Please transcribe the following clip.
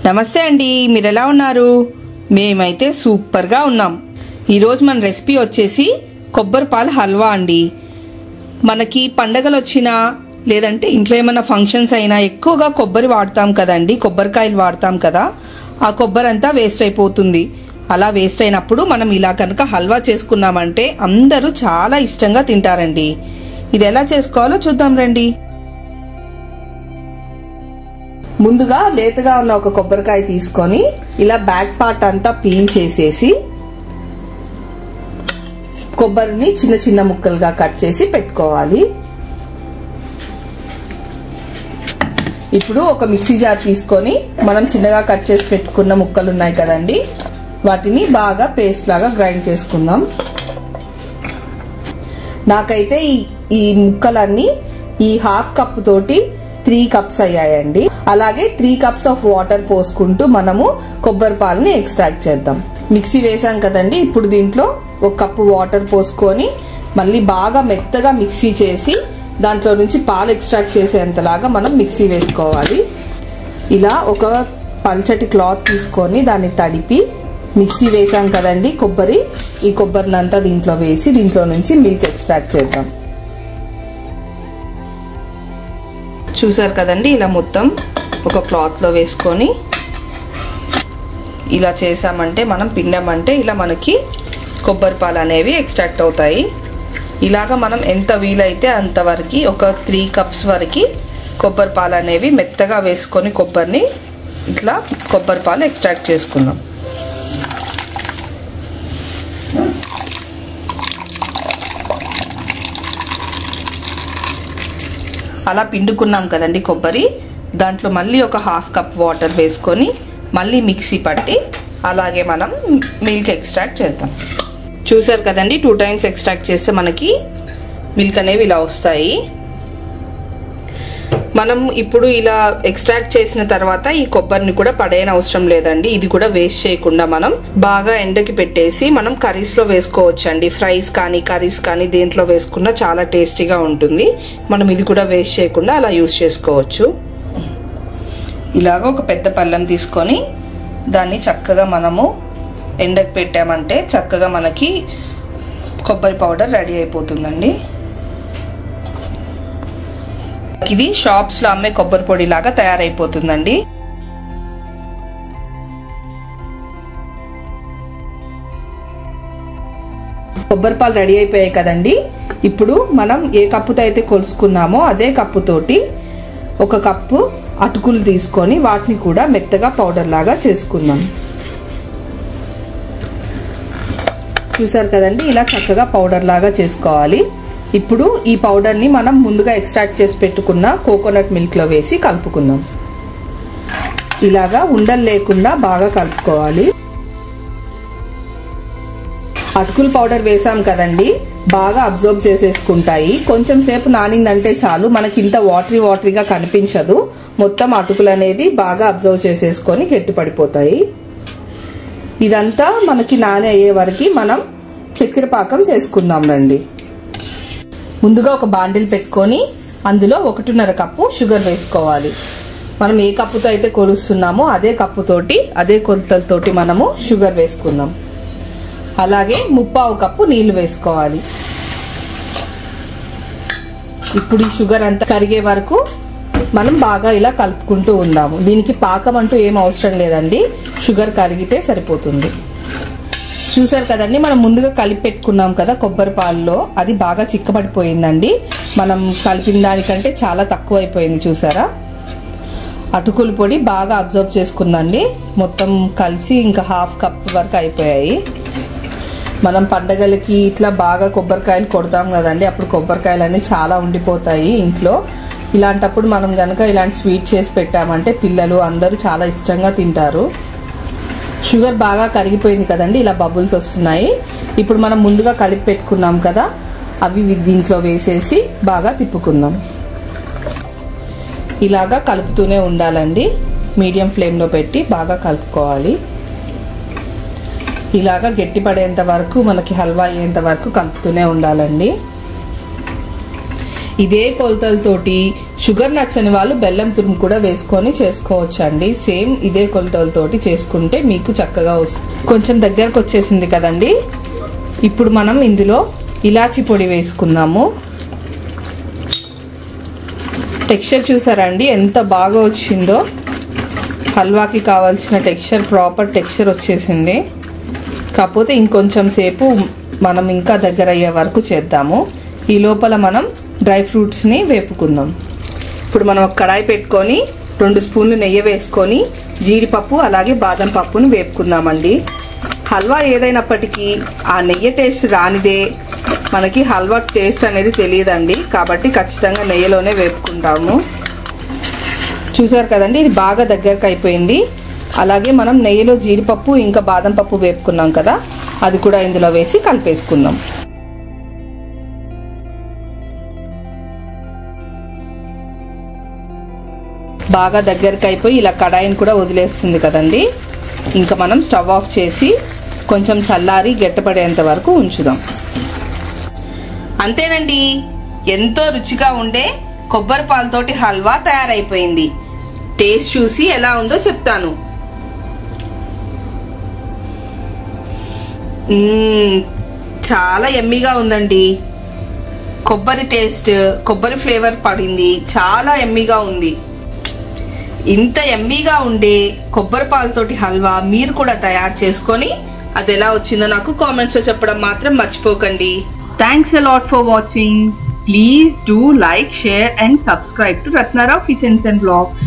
నమస్తే అండి, మీరు ఎలా ఉన్నారు? మేమైతే సూపర్ గా ఉన్నాం. ఈ రోజు మన రెసిపీ వచ్చేసి కొబ్బరి పాల హల్వా అండి. మనకి పండగలు వచ్చినా లేదంటే ఇంట్లో ఏమైనా ఫంక్షన్స్ అయినా ఎక్కువగా కొబ్బరి వాడతాం కదండి, కొబ్బరికాయలు వాడతాం కదా. ఆ కొబ్బరి అంతా వేస్ట్ అయిపోతుంది. అలా వేస్ట్ అయినప్పుడు మనం ఇలా కనుక హల్వా చేసుకున్నామంటే అందరూ చాలా ఇష్టంగా తింటారండి. ఇది ఎలా చేసుకోవాలో చూద్దాం రండి. ముందుగా లేతగా ఉన్న ఒక కొబ్బరికాయ తీసుకొని ఇలా బ్యాక్ పార్ట్ అంతా పీల్ చేసేసి కొబ్బరిని చిన్న చిన్న ముక్కలుగా కట్ చేసి పెట్టుకోవాలి. ఇప్పుడు ఒక మిక్సీ జార్ తీసుకొని మనం చిన్నగా కట్ చేసి పెట్టుకున్న ముక్కలు ఉన్నాయి కదండి, వాటిని బాగా పేస్ట్ లాగా గ్రైండ్ చేసుకుందాం. నాకైతే ఈ ముక్కలన్నీ ఈ హాఫ్ కప్ తోటి 3 కప్స్ అయ్యాయండి. అలాగే 3 కప్స్ ఆఫ్ వాటర్ పోసుకుంటూ మనము కొబ్బరి పాలని ఎక్స్ట్రాక్ట్ చేద్దాం. మిక్సీ వేసాం కదండి, ఇప్పుడు దీంట్లో 1 కప్పు వాటర్ పోసుకొని మళ్ళీ బాగా మెత్తగా మిక్సీ చేసి దాంట్లో నుంచి పాలు ఎక్స్ట్రాక్ట్ చేసేంతలాగా మనం మిక్సీ వేసుకోవాలి. ఇలా ఒక పల్చటి క్లాత్ తీసుకొని దాన్ని తడిపి మిక్సీ వేసాం కదండి కొబ్బరి, ఈ కొబ్బరిని అంతా దీంట్లో వేసి దీంట్లో నుంచి మిల్క్ ఎక్స్ట్రాక్ట్ చేద్దాం. చూసారు కదండి, ఇలా మొత్తం ఒక క్లాత్లో వేసుకొని ఇలా చేసామంటే మనం పిండామంటే ఇలా మనకి కొబ్బరి పాలు అనేవి ఎక్స్ట్రాక్ట్ అవుతాయి. ఇలాగా మనం ఎంత వీలైతే అంతవరకు ఒక 3 కప్స్ వరకు కొబ్బరి పాలు అనేవి మెత్తగా వేసుకొని కొబ్బరిని ఇట్లా కొబ్బరి పాలు ఎక్స్ట్రాక్ట్ చేసుకుందాం. అలా పిండుకున్నాం కదండి కొబ్బరి, దాంట్లో మళ్ళీ ఒక హాఫ్ కప్ వాటర్ వేసుకొని మళ్ళీ మిక్సీ పట్టి అలాగే మనం మిల్క్ ఎక్స్ట్రాక్ట్ చేద్దాం. చూసారు కదండి, 2 టైమ్స్ ఎక్స్ట్రాక్ట్ చేస్తే మనకి మిల్క్ అనేవి ఇలా వస్తాయి. మనం ఇప్పుడు ఇలా ఎక్స్ట్రాక్ట్ చేసిన తర్వాత ఈ కొబ్బరిని కూడా పడేయని అవసరం లేదండి. ఇది కూడా వేస్ట్ చేయకుండా మనం బాగా ఎండకి పెట్టేసి మనం కర్రీస్ లో వేసుకోవచ్చండి. ఫ్రైస్ కానీ కర్రీస్ కానీ దేంట్లో వేసుకున్నా చాలా టేస్టీగా ఉంటుంది. మనం ఇది కూడా వేస్ట్ చేయకుండా అలా యూజ్ చేసుకోవచ్చు. ఇలాగ ఒక పెద్ద పళ్ళెం తీసుకొని దాన్ని చక్కగా మనము ఎండకి పెట్టామంటే చక్కగా మనకి కొబ్బరి పౌడర్ రెడీ అయిపోతుందండి. ఇది షాప్స్ లో అమ్మే కొబ్బరి పొడి లాగా తయారైపోతుందండి. కొబ్బరి పాలు రెడీ అయిపోయాయి కదండి. ఇప్పుడు మనం ఏ కప్పుతో అయితే కొలుసుకున్నామో అదే కప్పుతోటి 1 కప్పు అటుకులు తీసుకొని వాటిని కూడా మెత్తగా పౌడర్ లాగా చేసుకుందాం. చూసారు కదండి, ఇలా చక్కగా పౌడర్ లాగా చేసుకోవాలి. ఇప్పుడు ఈ పౌడర్ ని మనం ముందుగా ఎక్స్ట్రాక్ట్ చేసి పెట్టుకున్న కోకోనట్ మిల్క్ లో వేసి కలుపుకుందాం. ఇలాగా ఉండలు లేకుండా బాగా కలుపుకోవాలి. అటుకుల పౌడర్ వేసాం కదండి, బాగా అబ్జర్వ్ చేసేసుకుంటాయి. కొంచెం సేపు నానిందంటే చాలు, మనకి ఇంత వాటరీగా కనిపించదు. మొత్తం అటుకులు అనేది బాగా అబ్జర్వ్ చేసేసుకొని గట్టి పడిపోతాయి. ఇదంతా మనకి నాని అయ్యే వరకు మనం చక్కెర పాకం చేసుకుందాం రండి. ముందుగా ఒక బాండిల్ పెట్టుకొని అందులో 1.5 కప్పు షుగర్ వేసుకోవాలి. మనం ఏ కప్పుతో అయితే కొలుస్తున్నామో అదే కప్పుతోటి అదే కొలతలతోటి మనము షుగర్ వేసుకుందాం. అలాగే 3/4 కప్పు నీళ్లు వేసుకోవాలి. ఇప్పుడు ఈ షుగర్ అంతా కరిగే వరకు మనం బాగా ఇలా కలుపుకుంటూ ఉందాము. దీనికి పాకం అంటూ ఏం అవసరం లేదండి, షుగర్ కరిగితే సరిపోతుంది. చూసారు కదండి, మనం ముందుగా కలిపి పెట్టుకున్నాం కదా కొబ్బరి పాలలో, అది బాగా చిక్కబడిపోయిందండి. మనం కలిపిన దానికంటే చాలా తక్కువ అయిపోయింది. చూసారా, అటుకుల పొడి బాగా అబ్జర్వ్ చేసుకుందండి. మొత్తం కలిసి ఇంకా హాఫ్ కప్ వరకు అయిపోయాయి. మనం పండగలకి ఇట్లా బాగా కొబ్బరికాయలు కొడతాం కదండి, అప్పుడు కొబ్బరికాయలు అన్నీ చాలా ఉండిపోతాయి ఇంట్లో. ఇలాంటప్పుడు మనం కనుక ఇలాంటి స్వీట్ చేసి పెట్టామంటే పిల్లలు అందరూ చాలా ఇష్టంగా తింటారు. షుగర్ బాగా కరిగిపోయింది కదండి, ఇలా బబుల్స్ వస్తున్నాయి. ఇప్పుడు మనం ముందుగా కలిపి పెట్టుకున్నాం కదా, అవి దీంట్లో వేసేసి బాగా తిప్పుకుందాం. ఇలాగా కలుపుతూనే ఉండాలండి, మీడియం ఫ్లేమ్లో పెట్టి బాగా కలుపుకోవాలి. ఇలాగా గట్టి పడేంత వరకు, మనకి హల్వా అయ్యేంత వరకు కలుపుతూనే ఉండాలండి. ఇదే కొలతలతోటి షుగర్ నచ్చని వాళ్ళు బెల్లం తురుము కూడా వేసుకొని చేసుకోవచ్చు అండి. సేమ్ ఇదే కొలతలతోటి చేసుకుంటే మీకు చక్కగా వస్తుంది. కొంచెం దగ్గరకు వచ్చేసింది కదండి. ఇప్పుడు మనం ఇందులో ఇలాచి పొడి వేసుకుందాము. టెక్స్చర్ చూసారా అండి ఎంత బాగా వచ్చిందో. హల్వాకి కావాల్సిన టెక్స్చర్ ప్రాపర్ టెక్స్చర్ వచ్చేసింది. కాకపోతే ఇంకొంచెం సేపు మనం ఇంకా దగ్గర అయ్యే వరకు చేద్దాము. ఈ లోపల మనం డ్రై ఫ్రూట్స్ని వేపుకుందాం. ఇప్పుడు మనం ఒక కడాయి పెట్టుకొని 2 స్పూన్లు నెయ్యి వేసుకొని జీడిపప్పు అలాగే బాదం పప్పును వేపుకుందామండి. హల్వా ఏదైనప్పటికీ ఆ నెయ్యి టేస్ట్ రానిదే మనకి హల్వా టేస్ట్ అనేది తెలియదండి. కాబట్టి ఖచ్చితంగా నెయ్యిలోనే వేపుకుంటాము. చూసారు కదండి ఇది బాగా దగ్గరకు అయిపోయింది. అలాగే మనం నెయ్యిలో జీడిపప్పు ఇంకా బాదం పప్పు వేపుకున్నాం కదా, అది కూడా ఇందులో వేసి కలిపేసుకుందాం. బాగా దగ్గరకు అయిపోయి ఇలా కడాయిని కూడా వదిలేస్తుంది కదండి. ఇంకా మనం స్టవ్ ఆఫ్ చేసి కొంచెం చల్లారి గట్టిపడేంత వరకు ఉంచుదాం. అంతేనండి, ఎంతో రుచిగా ఉండే కొబ్బరి పాలతోటి హల్వా తయారైపోయింది. టేస్ట్ చూసి ఎలా ఉందో చెప్తాను. చాలా యమ్మీగా ఉందండి. కొబ్బరి టేస్ట్, కొబ్బరి ఫ్లేవర్ పడింది. చాలా యమ్మీగా ఉంది. ఇంత యమ్మీగా ఉండే కొబ్బరి పాలతోటి హల్వా మీరు కూడా తయారు చేసుకొని అది ఎలా వచ్చిందో నాకు కామెంట్స్ లో చెప్పడం మాత్రం మర్చిపోకండి. Thanks a lot for watching. Please do like, share and subscribe to Ratnarao Kitchens and Vlogs.